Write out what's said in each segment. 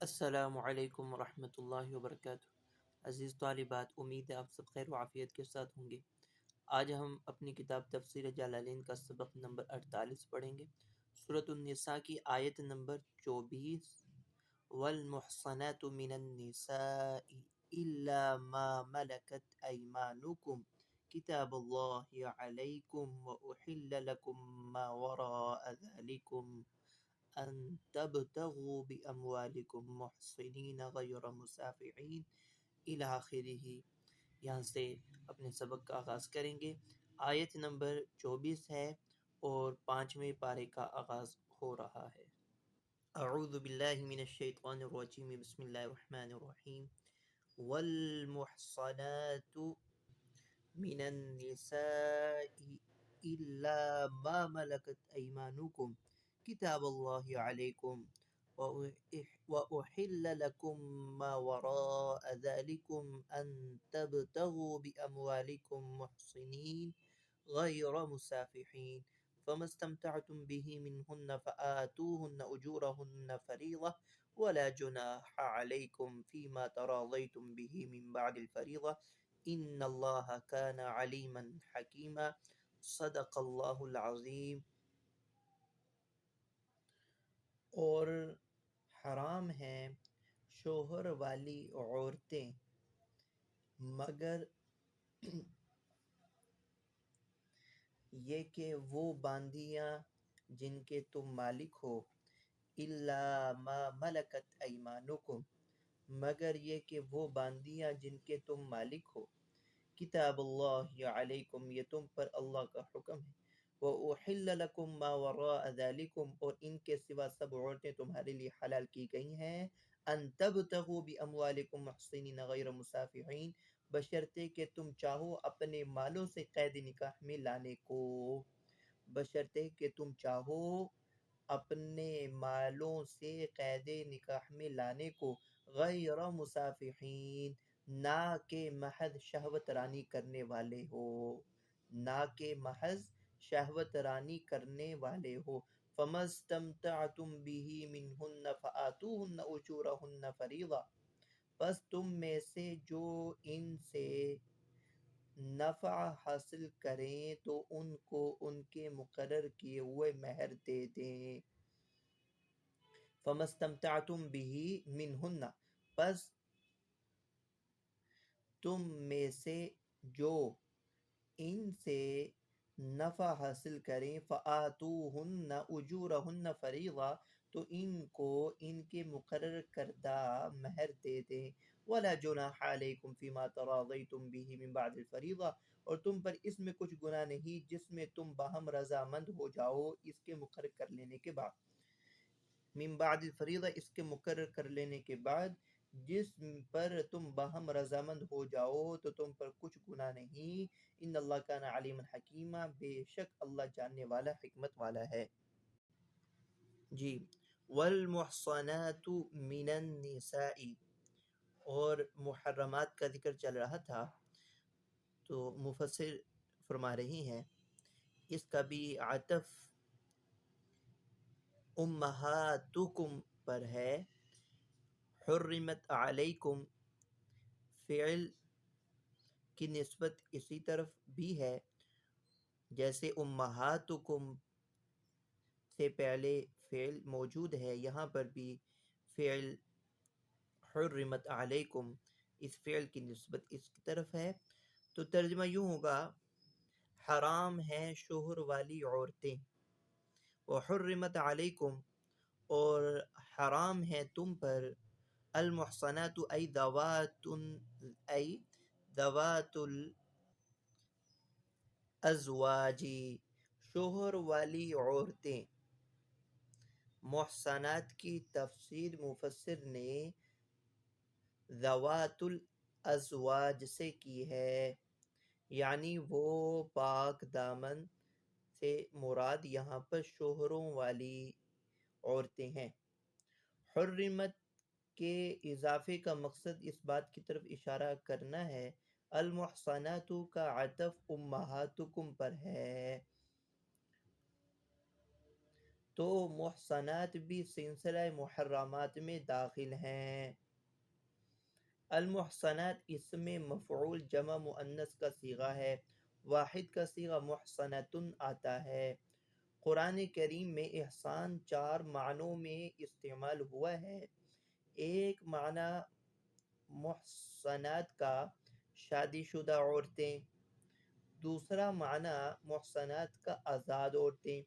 السلام علیکم ورحمۃ اللہ وبرکاتہ۔ عزیز طالبات، امید ہے آپ سب خیر و عافیت کے ساتھ ہوں گے۔ آج ہم اپنی کتاب تفسیر جلالین کا سبق نمبر 48 پڑھیں گے۔ سورۃ النساء کی آیت نمبر 24، والمحصنات من النساء الا ما ملكت ايمانكم كتاب الله عليكم واحل لكم ما وراء ذلكم ان تبتغوا باموالکم محصنین غیر مسافحین الی آخرہ۔ یہاں سے اپنے سبق کا آغاز کریں گے۔ آیت نمبر 24 ہے اور 5ویں پارے کا آغاز ہو رہا ہے۔ اعوذ باللہ من الشیطان الرجیم، بسم اللہ الرحمن الرحیم۔ والمحصنات من النساء إلا ما ملكت أيمانكم كتاب الله عليكم وأحل لكم ما وراء ذلكم أن تبتغوا بأموالكم محصنين غير مسافحين فما استمتعتم به منهن فآتوهن أجورهن فريضة ولا جناح عليكم فيما تراضيتم به من بعد الفريضة ان اللہ کان علیما حکیما صدق اللہ العظیم۔ اور حرام ہیں شوہر والی عورتیں مگر یہ کہ وہ باندیاں جن کے تم مالک ہو، الا ما ملکت ایمانکم، مگر یہ کہ وہ باندیاں جن کے تم مالک ہو، کتاب اللہ علیکم، یہ تم پر اللہ کا حکم ہے، وَأُحِلَّ لَكُم مَّا وَرَاءَ ذَلِكُمْ، اور ان کے سوا سب عورتیں تمہارے لیے حلال کی گئی ہیں، ان تبتغوا بِأَمْوَالِكُمْ مُحْصِنِينَ غَيْرَ مُسَافِحِينَ، بشرطے کہ تم چاہو اپنے مالوں سے قید نکاح میں لانے کو، بشرطے کہ تم چاہو اپنے مالوں سے قید نکاح میں لانے کو، غیر مسافحین، نہ کہ محض شہوت رانی کرنے والے ہو، نہ کہ محض شہوت رانی کرنے والے ہو۔ فَمَا اسْتَمْتَعْتُمْ بِهِ مِنْهُنَّ فَآتُوهُنَّ أُجُورَهُنَّ فَرِيضَةً، پس تم میں سے جو ان سے نفع حاصل کریں تو ان کو ان کے مقرر کیے ہوئے مہر دے دیں۔ فَمَا اسْتَمْتَعْتُمْ بِهِ مِنْهُنَّ، پس تم میں سے جو ان سے نفع حاصل کریں، فآتوہن اجورہن فریضہ، تو ان کو ان کے مقرر کردہ مہر دے دیں۔ ولا جناح علیکم فیما تراضیتم بہ من بعد الفریضہ، اور تم پر اس میں کچھ گناہ نہیں جس میں تم باہم رضامند ہو جاؤ اس کے مقرر کر لینے کے بعد، من بعد الفریضہ، اس کے مقرر کر لینے کے بعد، جس پر تم باہم رضامند ہو جاؤ تو تم پر کچھ گناہ نہیں۔ ان اللہ کان علیما حکیما، بے شک اللہ جاننے والا حکمت والا ہے۔ جی، والمحصنات من النساء، اور محرمات کا ذکر چل رہا تھا تو مفسر فرما رہی ہیں اس کا بھی عطف امہاتکم پر ہے۔ حرمت علیکم فعل کی نسبت اسی طرف بھی ہے، جیسے امہاتکم سے پہلے فعل موجود ہے، یہاں پر بھی فعل حرمت علیکم اس فعل کی نسبت اس کی طرف ہے۔ تو ترجمہ یوں ہوگا، حرام ہیں شوہر والی عورتیں، وحرمت علیکم، اور حرام ہے تم پر، المحصنات ای ذوات الازواج، شوہر والی عورتیں۔ محصنات کی تفسیر مفسر نے ذوات الازواج سے کی ہے، یعنی وہ پاک دامن سے مراد یہاں پر شوہروں والی عورتیں ہیں۔ حرمت کے اضافے کا مقصد اس بات کی طرف اشارہ کرنا ہے، المحصنات کا عطف امہاتکم پر ہے، تو محصنات بھی سلسلہ محرمات میں داخل ہیں۔ المحصنات اسم مفعول جمع مؤنث کا صیغہ ہے، واحد کا صیغہ محصنتن آتا ہے۔ قرآن کریم میں احسان 4 معنوں میں استعمال ہوا ہے۔ ایک معنی محصنات کا شادی شدہ عورتیں، دوسرا معنی محصنات کا آزاد عورتیں،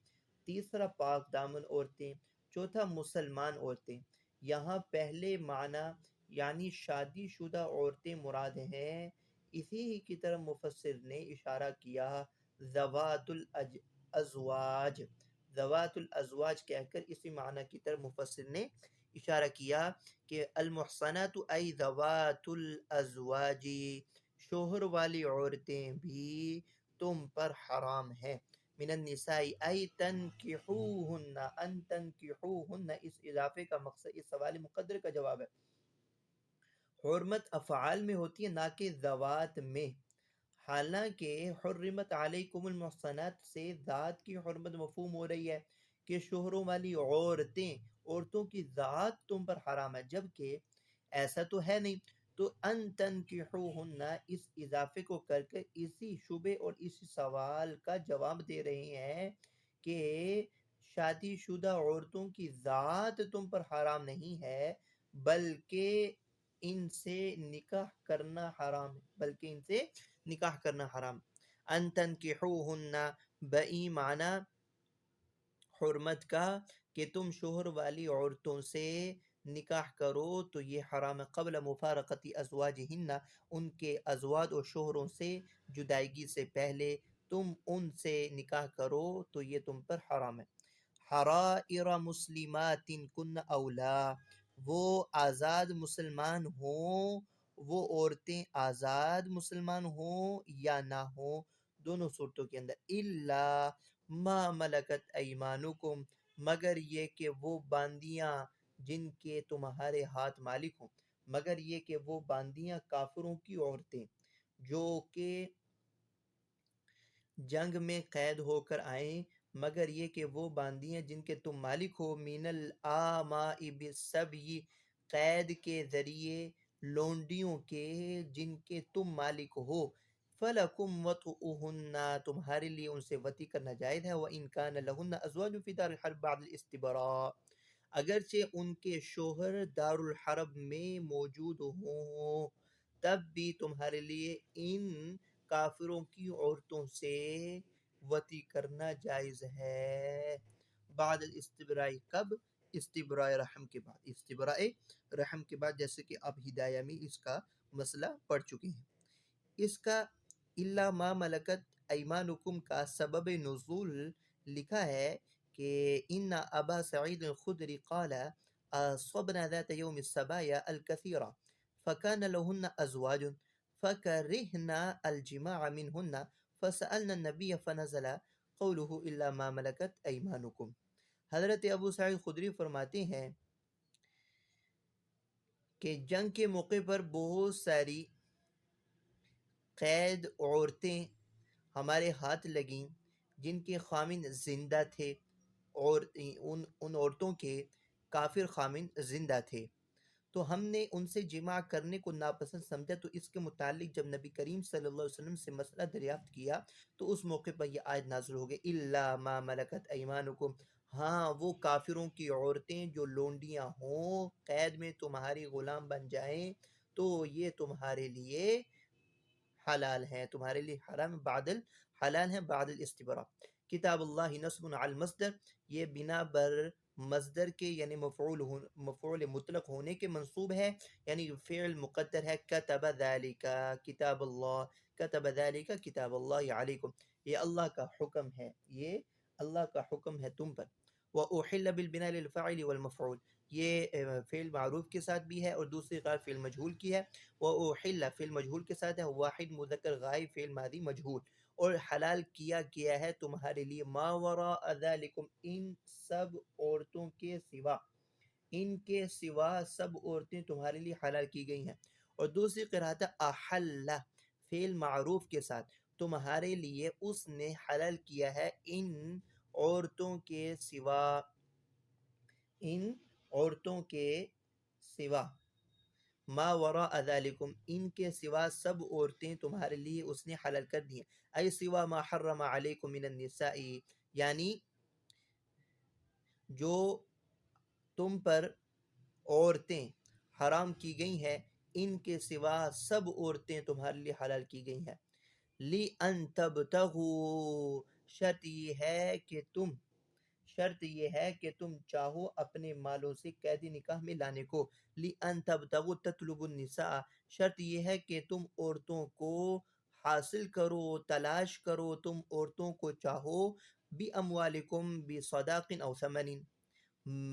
تیسرا پاک دامن عورتیں، چوتھا مسلمان عورتیں۔ یہاں پہلے معنی یعنی شادی شدہ عورتیں مراد ہیں۔ اسی ہی کی طرف مفسر نے اشارہ کیا ذوات الازواج، ذوات الازواج کہہ کر اسی معنی کی طرف مفسر نے اشارہ کیا کہ المحصنات ای ذوات الازواج، شوہر والی عورتیں بھی تم پر حرام ہیں۔ من النساء ای تنکحوہن، ان تنکحوہن اس اضافے کا مقصد اس سوال مقدر کا جواب ہے۔ حرمت افعال میں ہوتی ہے نہ کہ ذوات میں، حالانکہ حرمت علیکم المحصنات سے ذات کی حرمت مفہوم ہو رہی ہے کہ شوہروں والی عورتوں کی ذات تم پر حرام ہے، جبکہ ایسا تو ہے نہیں۔ تو ان تنکحوہن اس اضافے کو کر کے اسی شبے اور اسی سوال کا جواب دے رہے ہیں کہ شادی شدہ عورتوں کی ذات تم پر حرام نہیں ہے، بلکہ ان سے نکاح کرنا حرام ہے، بلکہ ان سے نکاح کرنا حرام۔ ان تنکحوہن بئی معنی حرمت کا کہ تم شوہر والی عورتوں سے نکاح کرو تو یہ حرام ہے، قبل مفارقت ازواجہن، ان کے ازواج اور شوہروں سے جدائیگی سے پہلے تم ان سے نکاح کرو تو یہ تم پر حرام ہے۔ حرائر مسلمات کن اولا، وہ آزاد مسلمان ہوں، وہ عورتیں آزاد مسلمان ہوں یا نہ ہوں، دونوں صورتوں کے اندر، الا ما ملکت ایمانکم، مگر یہ کہ وہ باندیاں جن کے تمہارے ہاتھ مالک ہوں، مگر یہ کہ وہ باندیاں کافروں کی عورتیں جو کہ جنگ میں قید ہو کر آئیں، مگر یہ کہ وہ باندیاں جن کے تم مالک ہو، من الآماء بالسبی، قید کے ذریعے لونڈیوں کے جن کے تم مالک ہو، فَلَكُمْ وَطْئُهُنَّ، تمہارے لیے ان سے وطی کرنا جائز ہے، وَإِنْ كَانَ لَهُنَّ أَزْوَاجٌ فِي دَارِ الْحَرْبِ بَعْدَ الْاِسْتِبْرَاءِ، اگرچہ ان کے شوہر دار الحرب میں موجود ہوں، تب بھی تمہارے لیے ان کافروں کی عورتوں سے وطی کرنا جائز ہے۔ بعد الاستبراء، کب؟ استبراء رحم کے بعد، استبراء رحم کے بعد، جیسے کہ اب ہدایہ میں اس کا مسئلہ پڑھ چکے ہیں۔ اس کا الا ما ملکت ایمانکم کا سبب نزول لکھا ہے کہ ان ابا سعید الخدری قال اصبنا ذات يوم السبايا الكثيرة فكان لهن ازواج فكرهنا الجماع منهن فسألنا النبي فنزل قوله الا ما ملکت ایمانکم۔ حضرت ابو سعید خدری فرماتے ہیں کہ جنگ کے موقع پر بہت ساری قید عورتیں ہمارے ہاتھ لگیں جن کے خامن زندہ تھے، اور ان عورتوں کے کافر خامن زندہ تھے، تو ہم نے ان سے جماع کرنے کو ناپسند سمجھا، تو اس کے متعلق جب نبی کریم صلی اللہ علیہ وسلم سے مسئلہ دریافت کیا تو اس موقع پر یہ آیت نازل ہو گئی الا ما ملکت ایمانکم، ہاں وہ کافروں کی عورتیں جو لونڈیاں ہوں، قید میں تمہاری غلام بن جائیں تو یہ تمہارے لیے حلال ہیں، تمہارے لیے حرام بعد حلال ہیں بعد الاستبراء۔ کتاب اللہ نصب علی المصدر، یہ بنا بر مصدر کے یعنی مفعول مطلق ہونے کے منصوب ہے، یعنی فعل مقدر ہے، کتب ذالک کتاب اللہ، کتب ذالک کتاب اللہ علیکم، یہ اللہ کا حکم ہے، یہ اللہ کا حکم ہے تم پر۔ وَأُحِلَّ بِالْبِنَاءِ لِلْفَاعِلِ وَالْمَفْعُولِ، یہ فعل معروف کے ساتھ بھی ہے اور دوسری غیر فعل مجہول کی ہے۔ وَأُحِلَّ فعل مجہول کے ساتھ ہے، واحد مذکر غائب فعل ماضی مجہول، اور حلال کیا گیا ہے تمہارے لیے ما وراء ذالکم، ان سب عورتوں کے سوا، ان کے سوا سب عورتیں تمہارے لیے حلال کی گئی ہیں۔ اور دوسری قرأت احل فعل معروف کے ساتھ، تمہارے لیے اس نے حلال کیا ہے ان عورتوں کے سوا ان عورتوں کے سوا، ما وراء ذالکم ان کے سوا سب عورتیں تمہارے لیے اس نے حلال کر دی ہیں، ای سوا ما حرم علیکم من النساء، یعنی جو تم پر عورتیں حرام کی گئی ہیں ان کے سوا سب عورتیں تمہارے لیے حلال کی گئی ہیں، لِأَن تَبْتَغُوا شرط یہ ہے کہ تم چاہو اپنے مالوں سے قید نکاح میں لانے کو، لِأَن تَبْتَغُوا تَطْلُبُ النِّسَاءَ شرط یہ ہے کہ تم عورتوں کو حاصل کرو، تلاش کرو، تم عورتوں کو چاہو، بِأَمْوَالِكُمْ بِصَدَاقٍ أَوْ ثَمَنٍ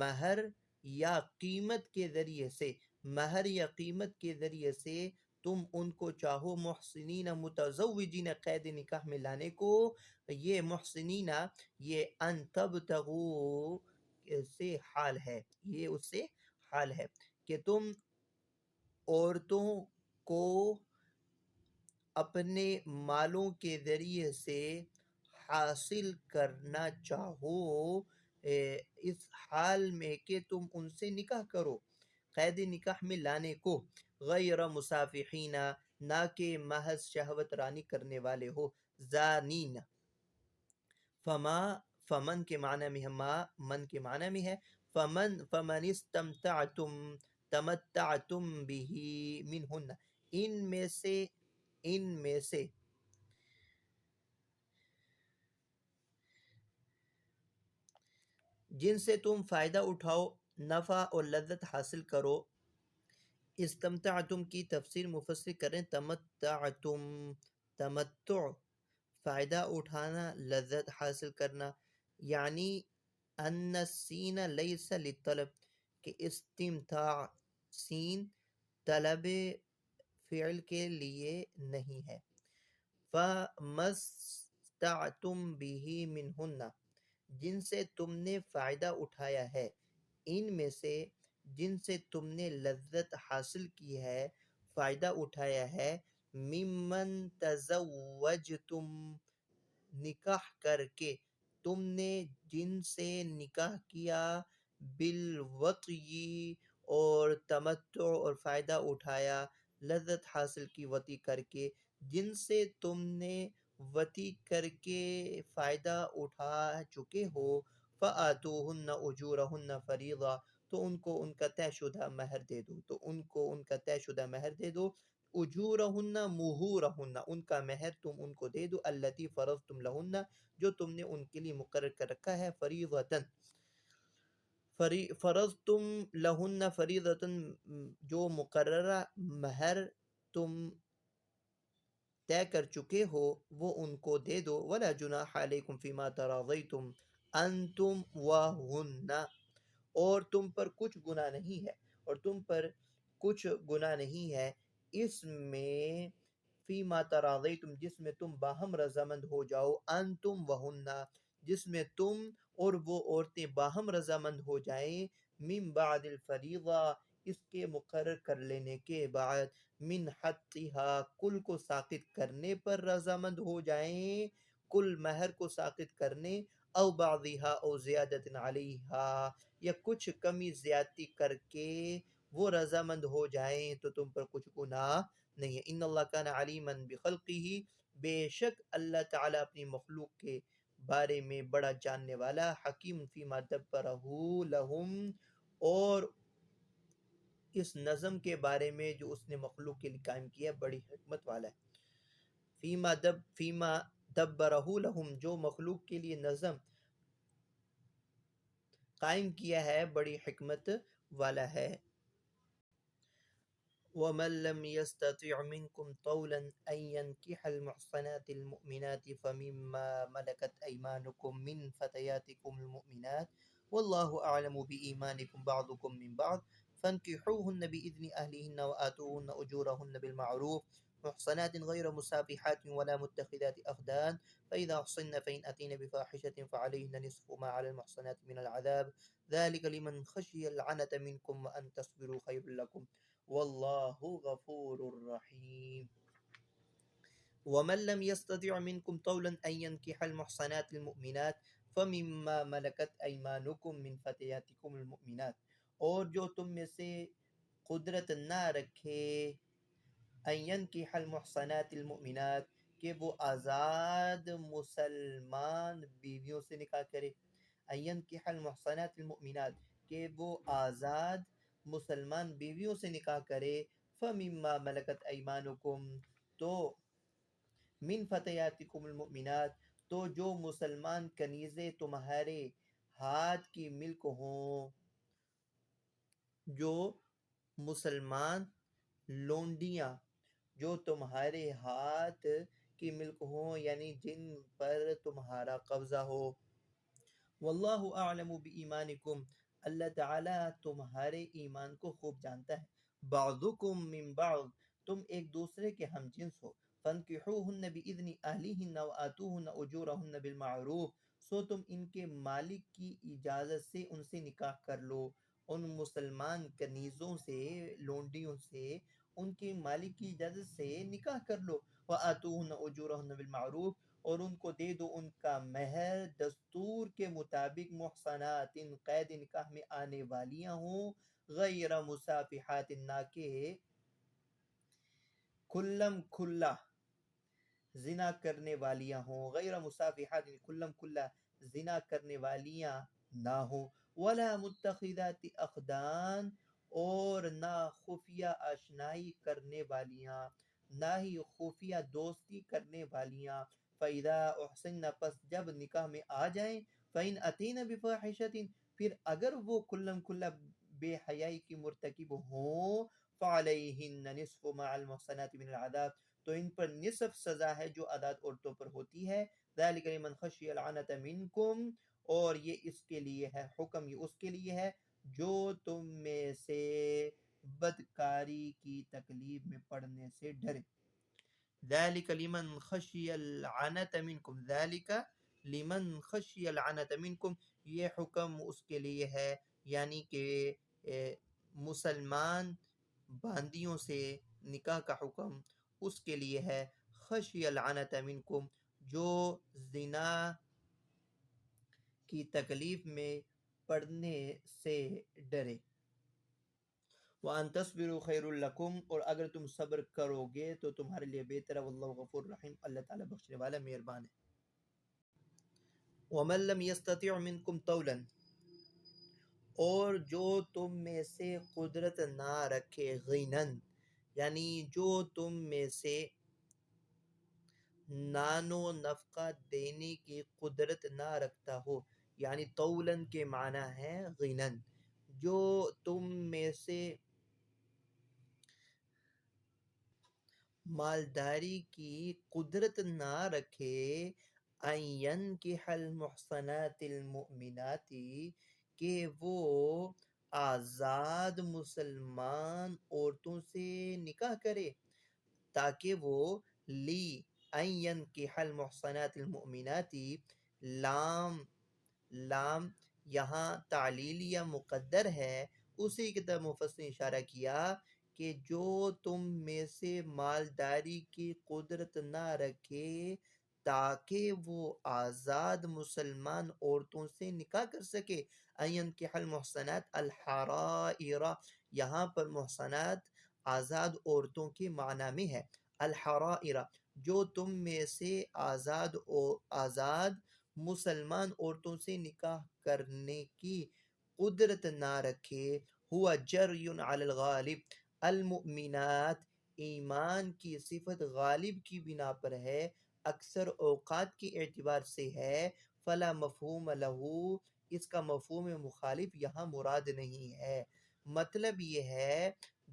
مہر یا قیمت کے ذریعے سے، مہر یا قیمت کے ذریعے سے تم ان کو چاہو، محسنین متزوجین قید نکاح میں لانے کو، یہ محسنین یہ ان تبتغو سے حال ہے، یہ اس سے حال ہے کہ تم عورتوں کو اپنے مالوں کے ذریعے سے حاصل کرنا چاہو، اس حال میں کہ تم ان سے نکاح کرو، قید نکاح میں لانے کو، غیر مسافحین نہ کہ محض شہوت رانی کرنے والے ہو، زانین فما فمن کے معنی میں ہے، ما من کے معنی میں ہے، فمن استمتعتم تمتعتم به منہن ان میں سے جن سے تم فائدہ اٹھاؤ، نفع اور لذت حاصل کرو، استمتعتم کی تفسیر مفسر کریں تمتعتم، تمتع فائدہ اٹھانا، لذت حاصل کرنا، یعنی ان السین لیس للطلب کہ استمتاع سین طلب فعل کے لیے نہیں ہے، فَمَسْتَعْتُمْ بِهِ مِنْهُنَّ جن سے تم نے فائدہ اٹھایا ہے ان میں سے، جن سے تم نے لذت حاصل کی ہے، فائدہ اٹھایا ہے، ممن تزوجتم نکاح کر کے، تم نے جن سے نکاح کیا، بالوطی اور تمتع اور فائدہ اٹھایا، لذت حاصل کی وطی کر کے، جن سے تم نے وطی کر کے فائدہ اٹھا چکے ہو، فَآتُوهُنَّ أُجُورَهُنَّ فَرِيضَةً تو ان کو ان کا طے شدہ مہر دے دو، تو ان کو ان کا طے شدہ مہر دے دو، اجورہن مہورہن ان کا مہر تم ان کو دے دو، التی فرضتم لہن جو تم نے ان کے لیے مقرر کر رکھا ہے، فریضتاً فرضتم لہن فریضتاً جو مقررہ مہر تم طے کر چکے ہو وہ ان کو دے دو، ولا جناح علیکم فیما تراضیتم انتم وہن اور تم پر کچھ گناہ نہیں ہے، اور تم پر کچھ گناہ نہیں ہے اس میں، فیما تراضیتم جس میں تم باہم رضامند ہو جاؤ، انتم وہن جس میں تم اور وہ عورتیں باہم رضامند ہو جائیں، من بعد الفریضہ اس کے مقرر کر لینے کے بعد، من حقها کل کو ساقط کرنے پر رضامند ہو جائیں، کل مہر کو ساقط کرنے، او بعضها او زیادت علیہا یا کچھ کمی زیادتی کر کے وہ رضامند ہو جائیں تو تم پر کچھ گناہ نہیں ہے، ان اللہ کان علیما بخلقہ بے شک اللہ تعالیٰ اپنی مخلوق کے بارے میں بڑا جاننے والا، حکیم فیما دبرہ لہم اور اس نظم کے بارے میں جو اس نے مخلوق کے لیے قائم کیا بڑی حکمت والا ہے، فیما دبرہ لہم جو مخلوق کے لیے نظم قائم کیا ہے بڑی حکمت والا ہے۔ وَمَن لَّمْ يَسْتَطِعْ مِنكُمْ طَوْلًا أَن يَنكِحَ الْمُحْصَنَاتِ الْمُؤْمِنَاتِ فَمِمَّا مَلَكَتْ أَيْمَانُكُم مِّن فَتَيَاتِكُمُ الْمُؤْمِنَاتِ وَاللَّهُ أَعْلَمُ بِإِيمَانِكُم بَعْضُكُم مِّن بَعْضٍ فَانكِحُوهُنَّ بِإِذْنِ أَهْلِهِنَّ وَآتُوهُنَّ أُجُورَهُنَّ بِالْمَعْرُوفِ محصنات غير مسافحات ولا متخذات أخدان فإذا أحصن فإن أتين بفاحشة فعليهن نصف ما على المحصنات من العذاب ذلك لمن خشي العنة منكم وأن تصبروا خير لكم واللہ غفور رحیم۔ ومن لم يستطع منكم طولا أن ينكح المحصنات المؤمنات فَمِمَّا مَلَكَتْ أَيْمَانُكُم مِّن فَتَيَاتِكُمُ الْمُؤْمِنَاتِ، اور جو تم میں سے قدرت نہ رکھے أَن يَنْكِحَ الْمُحْصَنَاتِ الْمُؤْمِنَاتِ، کہ وہ آزاد مسلمان بیویوں سے نکاح کرے، أَن يَنْكِحَ الْمُحْصَنَاتِ الْمُؤْمِنَاتِ، کہ وہ آزاد مسلمان بیویوں سے نکاح کرے، فَمِمَّا مَلَكَتْ أَيْمَانُكُم، تو من فتياتكم المؤمنات، تو جو مسلمان کنیزیں تمہارے ہاتھ کی ملک ہوں، جو مسلمان لونڈیاں جو تمہارے ہاتھ کی ملک ہوں، یعنی جن پر تمہارا قبضہ ہو، واللہ اعلم بایمانکم، اللہ تعالیٰ تمہارے ایمان کو خوب جانتا ہے، بعضکم من بعض، تم ایک دوسرے کے ہم جنس ہو، فانکحوہن باذن اہلہن وآتوہن اجورہن بالمعروف، سو تم ان کے مالک کی اجازت سے ان سے نکاح کر لو، ان مسلمان کنیزوں سے، لونڈیوں سے ان کے مالک کی اجازت سے نکاح کر لو، وآتوہن اجورہن بالمعروف، اور ان کو دے دو ان کا مہر دستور کے مطابق، محصنات قید نکاح میں آنے والیاں ہوں، غیر مسافحات، نہ کہ کھلم کھلا زنا کرنے والیاں ہوں، غیر مسافحات کھلم کھلا زنا کرنے والیاں نہ ہوں، ولا متخذات اخدان، اور نہ خفیہ آشنائی کرنے والیاں، نہ ہی خفیہ دوستی کرنے والیاں، فَإِذَا أُحْسِنَّ، پس جب نکاح میں آ جائیں، فَإِنْ أَتِينَ بِفَاحِشَةٍ، پھر اگر وہ کلم کھلا بے حیائی کی مرتکب ہوں، فَعَلَيْهِنَّ نِصْفُ مَعَ الْمُحْصَنَاتِ مِنَ الْعَذَابِ، تو ان پر نصف سزا ہے جو عدد عورتوں پر ہوتی ہے، ذَلِكَ لِمَنْ خَشِيَ الْعَنَتَ مِنْكُمْ، اور یہ اس کے لیے ہے، حکم یہ اس کے لیے ہے جو تم میں سے بدکاری کی تکلیف میں پڑنے سے ڈرے، ذَلِكَ لِمَنْ خَشِيَ الْعَنَتَ مِنْكُمْ، ذَلِكَ لِمَنْ خَشِيَ الْعَنَتَ مِنْكُمْ، یہ حکم اس کے لیے ہے، یعنی کہ مسلمان باندیوں سے نکاح کا حکم اس کے لیے ہے، خشی العنت منکم، جو زنا کی تکلیف میں پڑنے سے ڈرے، وَأَن تَصْبِرُوا خَيْرٌ لَكُمْ، اور اگر تم صبر کرو گے تو تمہارے لیے بہتر ہے، واللہ غفور رحیم، اللہ تعالیٰ بخشنے والا مہربان ہے، وَمَن لَّمْ يَسْتَطِعْ مِنْكُمْ طَوْلًا، اور جو تم میں سے قدرت نہ رکھے، غینن، یعنی جو تم میں سے نان و نفقہ دینے کی قدرت نہ رکھتا ہو، یعنی طولن کے معنی ہے غنن، جو تم میں سے مالداری کی قدرت نہ رکھے، ان ينكح المحصنات المؤمنات، کہ وہ آزاد مسلمان عورتوں سے نکاح کرے، تاکہ وہ لی ان ينكح المحصنات المؤمنات، لام لام یہاں تعلیلیہ مقدر ہے، اسی کی طرف مفسر نے اشارہ کیا کہ جو تم میں سے مالداری کی قدرت نہ رکھے تاکہ وہ آزاد مسلمان عورتوں سے نکاح کر سکے، ان ينكح المحصنات الحرائر، یہاں پر محصنات آزاد عورتوں کے معنی میں ہے، الحرائر، جو تم میں سے آزاد مسلمان عورتوں سے نکاح کرنے کی قدرت نہ رکھے، ہوا جری علی الغالب، المؤمنات، ایمان کی صفت غالب کی بنا پر ہے، اکثر اوقات کے اعتبار سے ہے، فلا مفہوم لہو، اس کا مفہوم مخالف یہاں مراد نہیں ہے، مطلب یہ ہے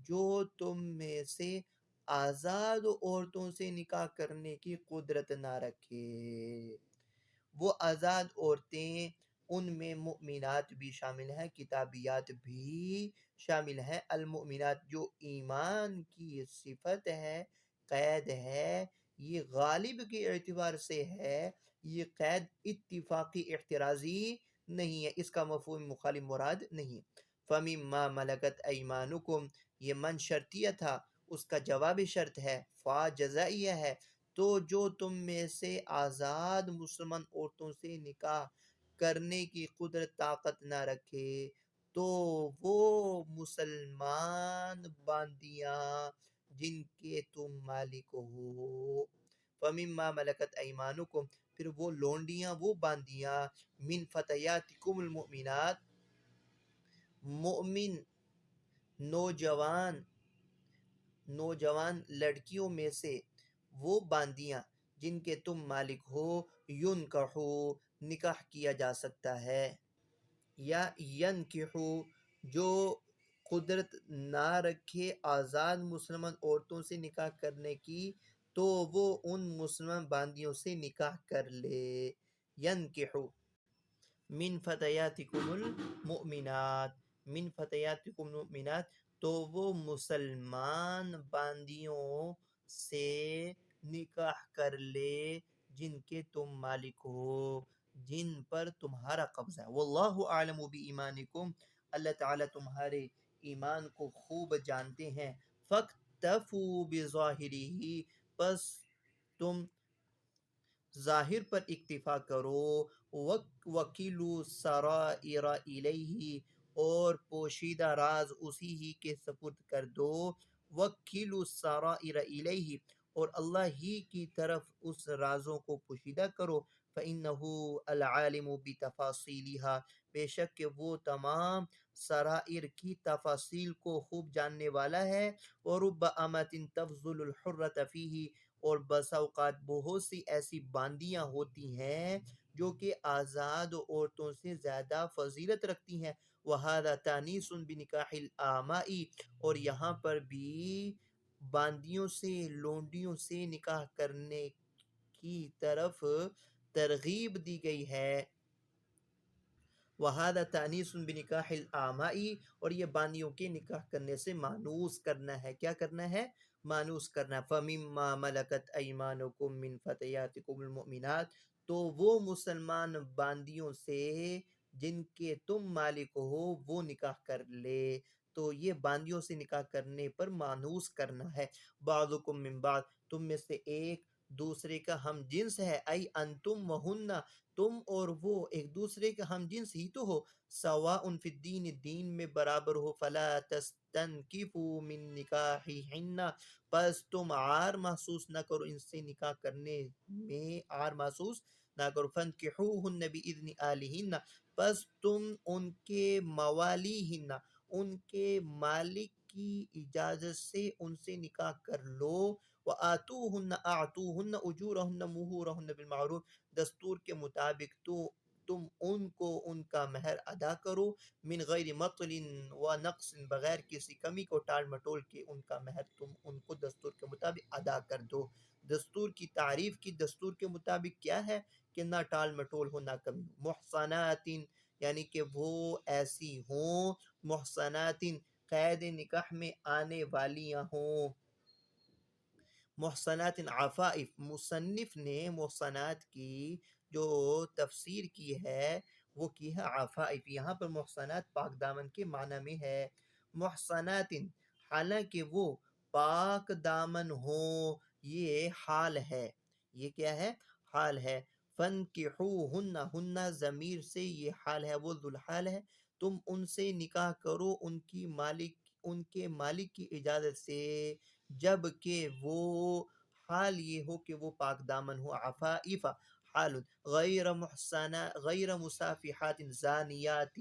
جو تم میں سے آزاد عورتوں سے نکاح کرنے کی قدرت نہ رکھے، وہ آزاد عورتیں ان میں مؤمنات بھی شامل ہیں، کتابیات بھی شامل ہیں، المؤمنات جو ایمان کی صفت ہے، قید ہے، یہ غالب کے اعتبار سے ہے، یہ قید اتفاقی احترازی نہیں ہے، اس کا مفہوم مخالف مراد نہیں، فَمِمَّا مَلَكَتْ أَيْمَانُكُمْ، یہ من شرطیہ تھا، اس کا جواب شرط ہے، فا جزائیہ ہے، تو جو تم میں سے آزاد مسلمان عورتوں سے نکاح کرنے کی قدرت طاقت نہ رکھے تو وہ مسلمان باندیاں جن کے تم مالک ہو، فَمِمَّا مَلَكَتْ أَيْمَانُكُمْ، پھر وہ لونڈیاں، وہ باندیاں، من فتياتكم المؤمنات، مؤمن نوجوان لڑکیوں میں سے، وہ باندیاں جن کے تم مالک ہو، ینکحو، نکاح کیا جا سکتا ہے، یا ینکحو، جو قدرت نہ رکھے آزاد مسلمان عورتوں سے نکاح کرنے کی تو وہ ان مسلمان باندیوں سے نکاح کر لے، ینکحو من فتياتكم المؤمنات، من فتياتكم المؤمنات، تو وہ مسلمان باندیوں سے نکاح کر لے جن کے تم مالک ہو، جن پر تمہارا قبضہ ہے۔ واللہ اعلم بایمانکم، اللہ تعالیٰ تمہارے ایمان کو خوب جانتے ہیں۔ فاکتفوا بظاہرہ، پس تم ظاہر پر اکتفا کرو، وکلوا السرائر الیہ، اور پوشیدہ راز اسی ہی کے سپرد کر دو، وکلوا السرائر الیہ، اور اللہ ہی کی طرف اس رازوں کو پوشیدہ کرو، فإنہ العالم بتفاصیلها، بے شک کہ وہ تمام سرائر کی تفاصیل کو خوب جاننے والا ہے، ورب امۃ تفضل الحرۃ فیہ، اور بسا اوقات بہت سی ایسی باندیاں ہوتی ہیں جو کہ آزاد عورتوں سے زیادہ فضیلت رکھتی ہیں، وَهَذَا تَانِیسٌ بِنِکَاحِ الْآمَاءِ، اور یہاں پر بھی باندیوں سے، لونڈیوں سے نکاح کرنے کی طرف ترغیب دی گئی ہے، وَهَذَا تَانِیسٌ بِنِکَاحِ الْآمَاءِ، اور یہ باندیوں کے نکاح کرنے سے مانوس کرنا ہے، کیا کرنا ہے؟ مانوس کرنا۔ فَمِمَّا مَلَكَتْ أَيْمَانُكُمْ مِنْ فَتَيَاتِكُمُ الْمُؤْمِنَاتِ، تو وہ مسلمان باندیوں سے جن کے تم مالک ہو وہ نکاح کر لے، تو یہ باندیوں سے نکاح کرنے پر مانوس کرنا ہے۔ بعضکم من بعض، تم میں سے ایک دوسرے کا ہم جنس ہے، ای انتم وہن، تم اور وہ ایک دوسرے کا ہم جنس ہی تو ہو، سواء فی الدین، دین میں برابر ہو، فلا تستنکفوا من نکاحہن، پس تم عار محسوس نہ کرو ان سے نکاح کرنے میں، عار محسوس نہ کرو، فانکحوہن باذن اہلہن، پس تم ان کے موالیہن، ان کے مالک کی اجازت سے ان سے نکاح کر لو، وآتوہن، اعطوہن اجورہن مہورہن بالمعروف، دستور کے مطابق تو تم ان کو ان کا مہر ادا کرو، من غیر مطل و نقص، بغیر کسی کمی کو ٹال مٹول کے ان کا مہر تم ان کو دستور کے مطابق ادا کر دو۔ دستور کی تعریف کی، دستور کے مطابق کیا ہے کہ نہ ٹال مٹول ہو نہ کمی ہو، محصنات، یعنی کہ وہ ایسی ہوں، محصنات، قید نکاح میں آنے والیاں ہوں، محصنات عفائف، مصنف نے محصنات کی جو تفسیر کی ہے وہ کی ہے عفائف، یہاں پر محصنات پاک دامن کے معنی میں ہے، محصنات، حالانکہ وہ پاک دامن ہوں، یہ حال ہے، یہ کیا ہے؟ حال ہے، فَانْكِحُوهُنَّ، ہن ضمیر سے یہ حال ہے، وہ ذوالحال ہے، تم ان سے نکاح کرو ان کے مالک کی اجازت سے، جب کہ وہ حال یہ ہو کہ وہ پاک دامن ہو، عفائف حال غیر مصافحات زانیات،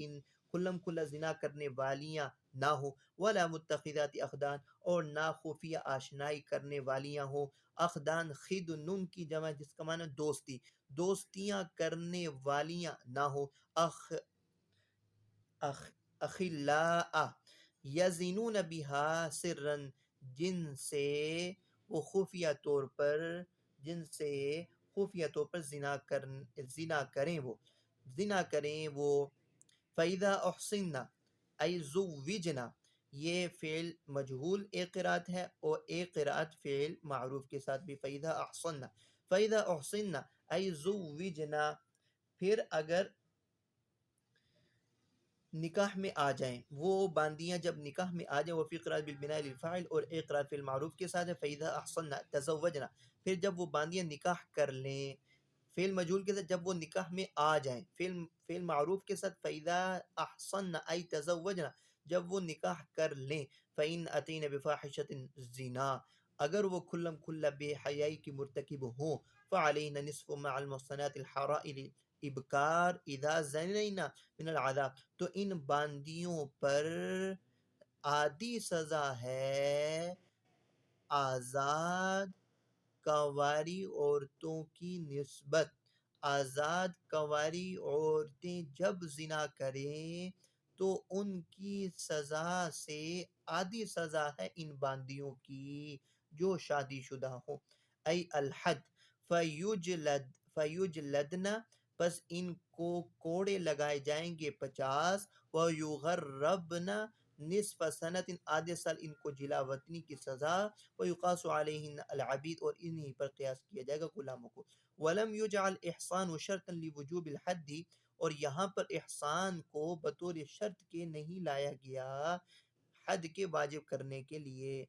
کھلم کھلا زنا کرنے والیاں نہ ہو، ولا متخذات اخدان، اور نہ خفیہ آشنائی کرنے والیاں ہوں، اخدان خدن کی جمع جس کا معنی دوستی، دوستیاں کرنے والیاں نہ ہو، اخلاء یزنون بہا سرا، جن سے وہ خفیہ طور پر زنا کریں وہ، فَإِذَا أُحْصِنَّ أَيْ زُوِّجْنَ، یہ فعل مجہول ایک قرات ہے، اور ایک قرات فعل معروف کے ساتھ بھی، فَإِذَا أُحْصِنَّ أَيْ زُوِّجْنَ، پھر اگر نکاح میں آ جائیں، وہ باندیاں جب نکاح میں آ جائیں، وفی قرات بالبناء للفاعل، اور ایک قرات فعل معروف کے ساتھ ہے، فَإِذَا أَحْصَنَّ تَزَوَّجْنَ، پھر جب وہ باندیاں نکاح کر لیں، فعل مجہول کے ساتھ جب وہ نکاح میں آ جائیں، فعل معروف کے ساتھ فَإِذَا أَحْصَنَّ أَيْ تَزَوَّجْنَ جب وہ نکاح کر لیں، فَإِنْ أَتَيْنَ بِفَاحِشَةٍ زِنَا اگر وہ کھلم کھلا بے حیائی کی مرتکب ہوں، فَعَلَيْهِنَّ نِصْفُ مَعَ الْمُحْصَنَاتِ الْحَرَائِرِ ابکار اذا زنینا من العذاب تو ان باندیوں پر آدھی سزا ہے آزاد کنواری عورتوں کی نسبت۔ آزاد کنواری عورتیں جب زنا کریں تو ان کی سزا سے آدھی سزا ہے ان باندیوں کی جو شادی شدہ ہوں۔ ای الحد فیجلدنا پس ان کو کوڑے لگائے جائیں گے 50، ویغربنا نصف سنت آدھے سال ان کو جلا وطنی کی سزا، ویقاس علیہن العبید اور انہی پر قیاس کیا جائے گا غلاموں کو۔ ولم یجعل احسان شرطا لوجوب الحد اور یہاں پر احسان کو بطور شرط کے نہیں لایا گیا حد کے واجب کرنے کے لیے۔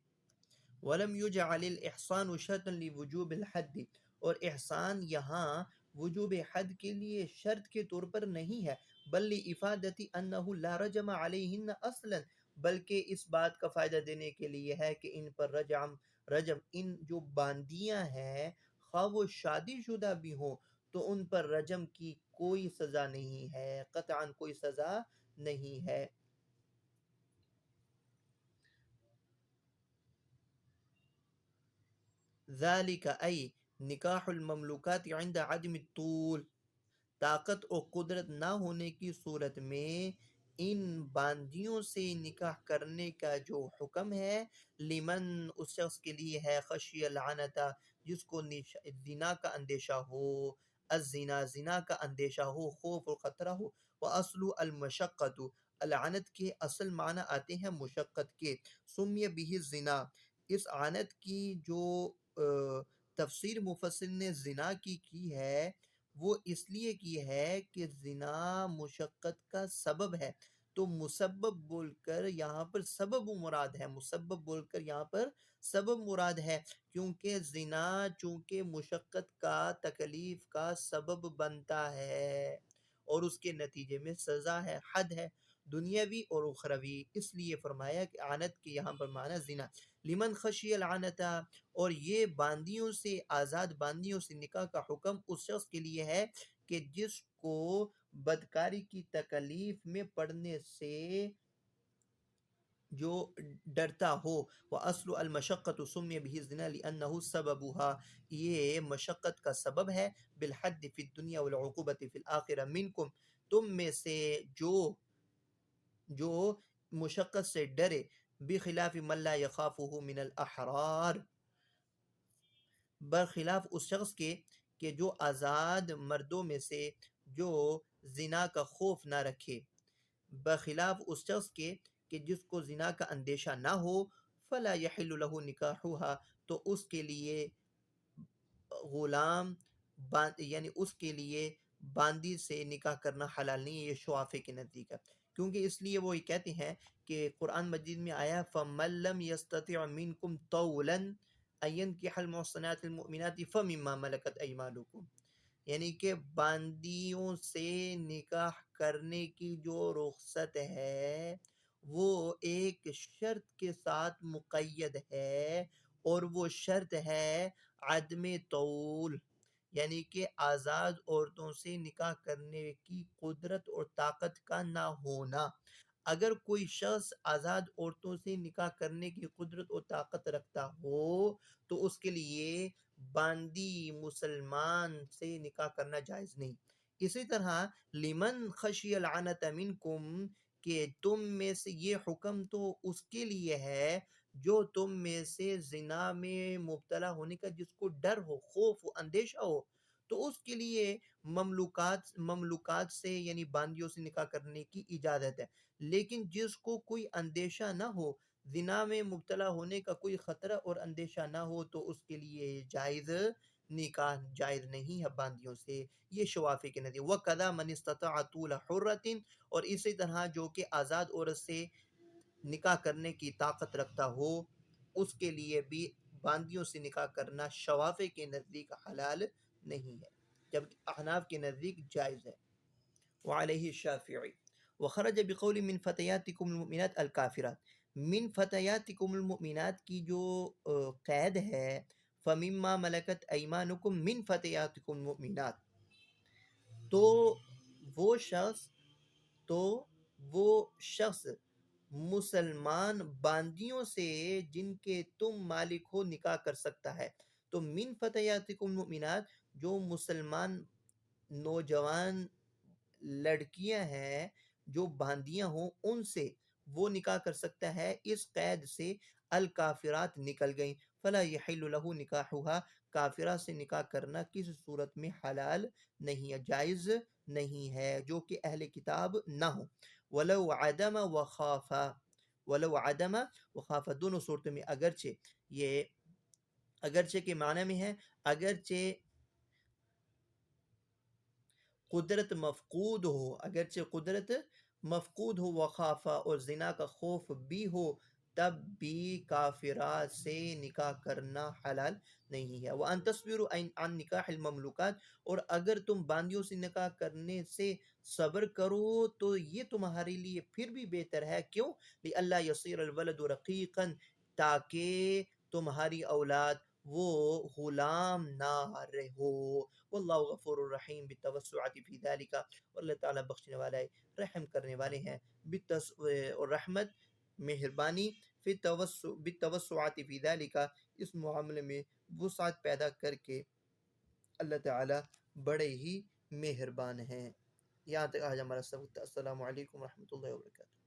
ولم یجعل الاحسان شرطا لوجوب الحد اور احسان یہاں وجوب حد کے لیے شرط کے طور پر نہیں ہے، بل لافادۃ انہ لا رجم علیہن اصلا بلکہ اس بات کا فائدہ دینے کے لیے ہے کہ ان پر رجم ان جو باندیاں ہیں خواہ وہ شادی شدہ بھی ہوں تو ان پر رجم کی کوئی سزا نہیں ہے، قطعاً کوئی سزا نہیں ہے۔ ذالک ای نکاح المملوکات عند عدم الطول طاقت اور قدرت نہ ہونے کی صورت میں ان باندیوں سے نکاح کرنے کا جو حکم ہے، لمن اس شخص کے لیے ہے، خشی العنتا جس کو زنا کا اندیشہ ہو، الزنا زنا کا اندیشہ ہو، خوف اور خطرہ ہو، واصل المشقت العنت کے اصل معنی آتے ہیں مشقت کے، سمی بھی زنا اس عنت کی جو تفسیر مفسر نے زنا کی ہے وہ اس لیے کی ہے کہ زنا مشقت کا سبب ہے، تو مسبب بول کر یہاں پر سبب مراد ہے، مسبب بول کر یہاں پر سبب مراد ہے، کیونکہ زنا چونکہ مشقت کا تکلیف کا سبب بنتا ہے اور اس کے نتیجے میں سزا ہے، حد ہے دنیاوی اور اخروی، اس لیے فرمایا کہ عنت کے یہاں پر معنی زنا۔ لمن خشی العنتا اور یہ باندیوں سے آزاد باندیوں سے نکاح کا حکم اس شخص کے لیے ہے کہ جس کو بدکاری کی تکلیف میں پڑنے سے جو ڈرتا ہو، وَأَصْلُ الْمَشَقَّةُ سُمِّيَ بِهِ الزِّنَا لِأَنَّهُ سَبَبُهَا یہ مشقت کا سبب ہے، بالحد فی الدنیا والعقوبۃ فی الآخرہ، منکم تم میں سے جو مشقت سے ڈرے، بخلاف من لا یخافہ من الاحرار برخلاف اس شخص کے کہ جو آزاد مردوں میں سے جو زنا کا خوف نہ رکھے، بخلاف اس شخص کے کہ جس کو زنا کا اندیشہ نہ ہو، فلا یحل له نکاحها تو اس کے لیے غلام یعنی اس کے لیے باندی سے نکاح کرنا حلال نہیں ہے، یہ شوافے کے نزدیک ہے، کیونکہ اس لیے وہ یہ کہتے ہیں کہ قرآن مجید میں آیا فَمَن لَّمْ يَسْتَطِعْ مِنْكُمْ طَوْلًا أَن يَنكِحَ الْمُحْصَنَاتِ الْمُؤْمِنَاتِ فَمِمَّا مَلَكَتْ أَيْمَانُكُمْ یعنی کہ باندیوں سے نکاح کرنے کی جو رخصت ہے وہ ایک شرط کے ساتھ مقید ہے، اور وہ شرط ہے عدم طول یعنی کہ آزاد عورتوں سے نکاح کرنے کی قدرت اور طاقت کا نہ ہونا۔ اگر کوئی شخص آزاد عورتوں سے نکاح کرنے کی قدرت اور طاقت رکھتا ہو تو اس کے لیے باندی مسلمان سے نکاح کرنا جائز نہیں۔ اسی طرح لمن خشی العنت منکم کہ تم میں سے یہ حکم تو اس کے لیے ہے جو تم میں سے زنا میں مبتلا ہونے کا جس کو ڈر ہو، خوف ہو، اندیشہ ہو، تو اس کے لیے مملوکات سے یعنی باندیوں سے نکاح کرنے کی اجازت ہے، لیکن جس کو کوئی اندیشہ نہ ہو، زنا میں مبتلا ہونے کا کوئی خطرہ اور اندیشہ نہ ہو، تو اس کے لیے جائز نکاح جائز نہیں ہے باندیوں سے، یہ شوافی کے نتیجے۔ وَقَذَا مَنِ اسْتَطَاعَ طُولَ حُرَّةٍ اور اسی طرح جو کہ آزاد عورت سے نکاح کرنے کی طاقت رکھتا ہو اس کے لیے بھی باندیوں سے نکاح کرنا شوافے کے نزدیک حلال نہیں ہے۔ جب احناف کے نزدیک جائز ہے. وعلیہ الشافعی وخرج بقول من فتياتكم المؤمنات الکافرات. من فتياتكم المؤمنات کی جو قید ہے فمما ملکت ایمانکم من فتياتكم المؤمنات، تو وہ شخص تو وہ شخص مسلمان باندیوں سے جن کے تم مالک ہو نکاح کر سکتا ہے. تو من فتياتكم المؤمنات جو مسلمان نوجوان لڑکیاں ہیں جو باندیاں ہوں ان سے وہ نکاح کر سکتا ہے. اس قید سے الکافرات نکل گئیں. فلا یحل له نکاحها، کافرہ سے نکاح کرنا کسی صورت میں حلال نہیں ہے، جائز نہیں ہے، جو کہ اہل کتاب نہ ہو. ولو عدم وخافا، ولو عدم وخافا دونوں صورتوں میں اگرچہ کے معنی میں ہے، اگرچہ قدرت مفقود ہو، اگرچہ قدرت مفقود ہو، وخافا اور زنا کا خوف بھی ہو، تب بھی کافرات سے نکاح کرنا حلال نہیں ہے. وَأَن تَصْبِرُوا عَن نِكَاحِ الْمَمْلُوكَاتِ، اور اگر تم باندیوں سے نکاح کرنے سے صبر کرو تو یہ تمہارے لیے پھر بھی بہتر ہے. کیوں؟ لِأَلَّا يَصِيرَ الْوَلَدُ رَقِيقًا، تاکہ تمہاری اولاد وہ غلام نہ رہو. واللہ غفور الرحیم بالتوسعات فی ذالک، اور اللہ تعالیٰ بخشنے والا ہے، رحم کرنے والے ہیں، اور رحمت مہربانی فی بالتوسعات فی ذالک، اس معاملے میں وسعت پیدا کر کے اللہ تعالیٰ بڑے ہی مہربان ہیں. یہاں تک آج ہمارا سبق تھا. السلام علیکم ورحمۃ اللہ وبرکاتہ.